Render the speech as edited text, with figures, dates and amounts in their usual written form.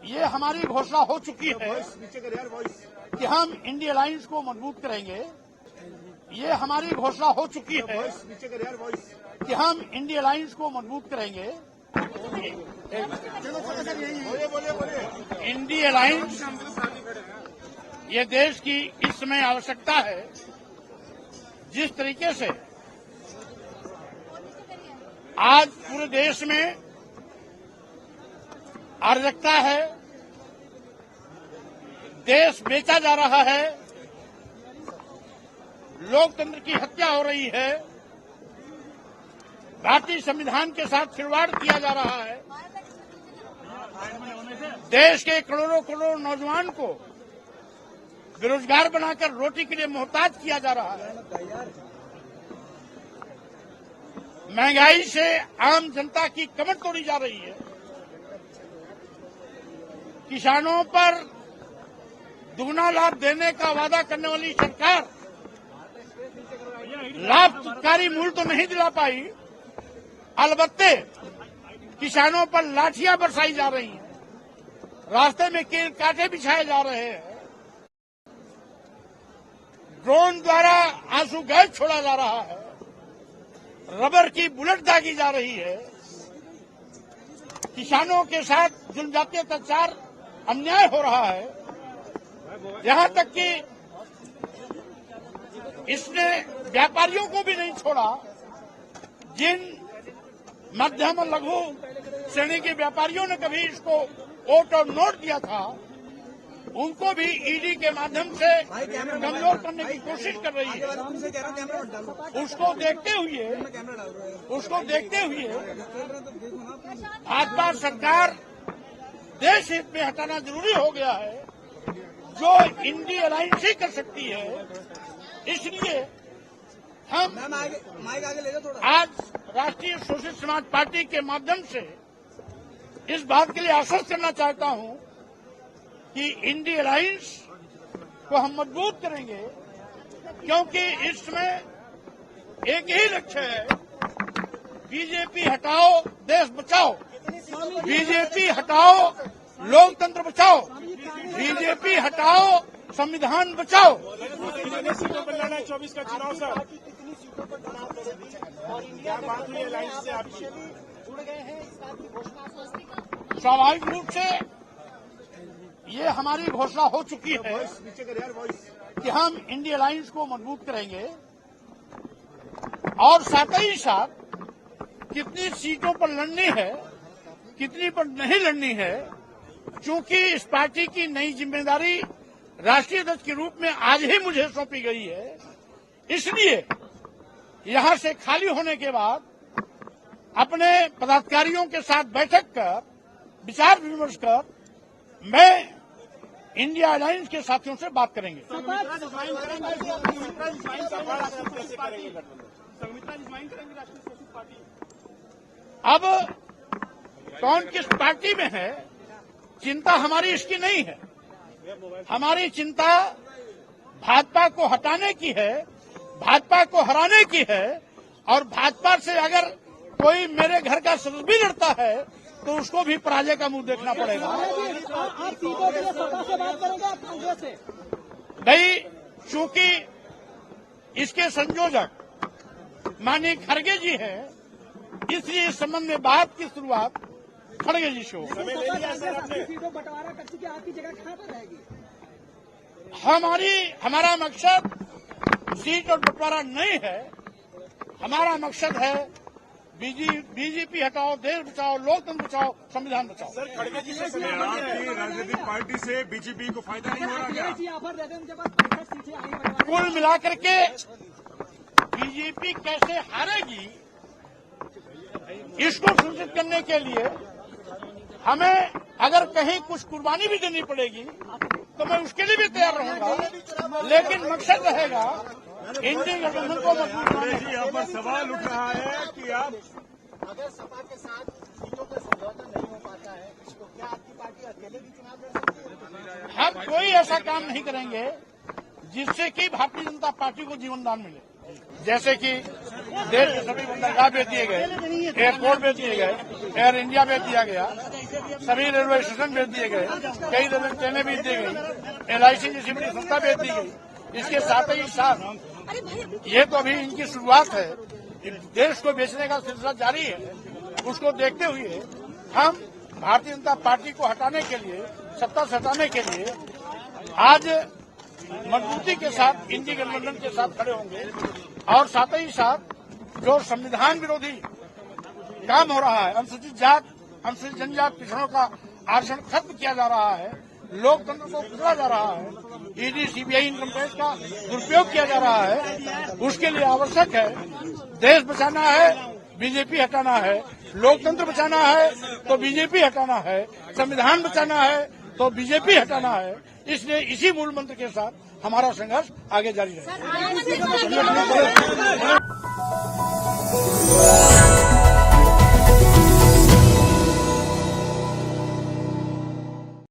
ये हमारी घोषणा हो चुकी है कि हम इंडिया अलायंस को मजबूत करेंगे। ये हमारी घोषणा हो चुकी है कि हम इंडिया अलायंस को मजबूत करेंगे। इंडिया अलायंस ये देश की इस समय आवश्यकता है। जिस तरीके से आज पूरे देश में अराजकता है, देश बेचा जा रहा है, लोकतंत्र की हत्या हो रही है, भारतीय संविधान के साथ खिलवाड़ किया जा रहा है, देश के करोड़ों करोड़ नौजवान को बेरोजगार बनाकर रोटी के लिए मोहताज किया जा रहा है, महंगाई से आम जनता की कमर तोड़ी जा रही है, किसानों पर दुगना लाभ देने का वादा करने वाली सरकार लाभकारी मूल्य तो नहीं दिला पाई, अलबत्ते किसानों पर लाठियां बरसाई जा रही हैं, रास्ते में कील कांटे बिछाए जा रहे हैं, ड्रोन द्वारा आंसू गैस छोड़ा जा रहा है, रबर की बुलेट दागी जा रही है, किसानों के साथ जनजाति अत्याचार अन्याय हो रहा है, यहां तक कि इसने व्यापारियों को भी नहीं छोड़ा। जिन मध्यम और लघु श्रेणी के व्यापारियों ने कभी इसको वोट और नोट दिया था, उनको भी ईडी के माध्यम से कमजोर करने की कोशिश कर रही है। उसको देखते हुए भाजपा सरकार देश हित में हटाना जरूरी हो गया है, जो इंडिया अलायंस ही कर सकती है। इसलिए हम आज राष्ट्रीय सोशलिस्ट समाज पार्टी के माध्यम से इस बात के लिए आश्वस्त करना चाहता हूं कि इंडिया अलायंस को हम मजबूत करेंगे, क्योंकि इसमें एक ही लक्ष्य है, बीजेपी हटाओ देश बचाओ, बीजेपी हटाओ लोकतंत्र बचाओ, बीजेपी हटाओ संविधान बचाओ। कितनी सीटों पर लड़ा है 24 का चुनाव सर? क्या बात हुई अलायंस से आप जुड़ गए हैं इस बात की घोषणा? स्वाभाविक रूप से ये हमारी घोषणा हो चुकी है कि हम इंडिया अलायंस को मजबूत करेंगे और साथ ही साथ कितनी सीटों पर लड़नी है, कितनी पर नहीं लड़नी है, चूंकि इस पार्टी की नई जिम्मेदारी राष्ट्रीय अध्यक्ष के रूप में आज ही मुझे सौंपी गई है। इसलिए यहां से खाली होने के बाद अपने पदाधिकारियों के साथ बैठक कर विचार विमर्श कर मैं इंडिया अलायंस के साथियों से बात करेंगे। अब कौन किस पार्टी में है, चिंता हमारी इसकी नहीं है। हमारी चिंता भाजपा को हटाने की है, भाजपा को हराने की है, और भाजपा से अगर कोई मेरे घर का सदस्य भी लड़ता है तो उसको भी पराजय का मुंह देखना पड़ेगा। आप सीटों के लिए सपा से बात करेंगे आप कांग्रेस से? नहीं, चूंकि इसके संयोजक माननीय खड़गे जी हैं, इसलिए इस संबंध में बात की शुरुआत खड़गे जी से हो। सीटों बंटवारा कर चुके, आपकी जगह कहां पर रहेगी? हमारा मकसद सीट और बंटवारा नहीं है। हमारा मकसद है बीजेपी हटाओ, देश बचाओ, लोकतंत्र बचाओ, संविधान बचाओ। सर, खड़गे जी से आपकी राजनीतिक पार्टी से बीजेपी को फायदा नहीं हो रहा क्या? कुल मिलाकर के बीजेपी कैसे हारेगी, इसको सुनिश्चित करने के लिए हमें अगर कहीं कुछ कुर्बानी भी देनी पड़ेगी तो मैं उसके लिए भी तैयार रहूंगा, लेकिन मकसद रहेगा इंडिया गठबंधन को मजबूत करने। यहाँ पर सवाल उठ रहा है कि आप अगर सपा के साथ सीटों का समझौता नहीं हो पाता है तो क्या आपकी पार्टी अकेले भी चुनाव लड़ सकती है? हम कोई ऐसा काम नहीं करेंगे जिससे कि भारतीय जनता पार्टी को जीवनदान मिले। जैसे कि देश के सभी बंदरगाह बेच दिए गए, एयरपोर्ट बेच दिए गए, एयर इंडिया बेच दिया गया, सभी रेलवे स्टेशन भेज दिए गए, कई रेलवे ट्रेनें भेज दी गई, LIC जैसी बड़ी संस्था भेज दी गई। इसके साथ ही साथ ये तो अभी इनकी शुरुआत है, देश को बेचने का सिलसिला जारी है। उसको देखते हुए हम भारतीय जनता पार्टी को हटाने के लिए, सत्ता से हटाने के लिए आज मजबूती के साथ इंडी गठबंधन के साथ खड़े होंगे और साथ ही साथ जो संविधान विरोधी काम हो रहा है, अनुसूचित जात, अनुसूचित जनजात पिछड़ों का आरक्षण खत्म किया जा रहा है, लोकतंत्र को कुचला जा रहा है, ED CBI इनकम टैक्स का दुरुपयोग किया जा रहा है, उसके लिए आवश्यक है देश बचाना है, बीजेपी हटाना है, लोकतंत्र बचाना है तो बीजेपी हटाना है, संविधान बचाना है तो बीजेपी हटाना है। इसलिए इसी मूल मंत्र के साथ हमारा संघर्ष आगे जारी रहेगा।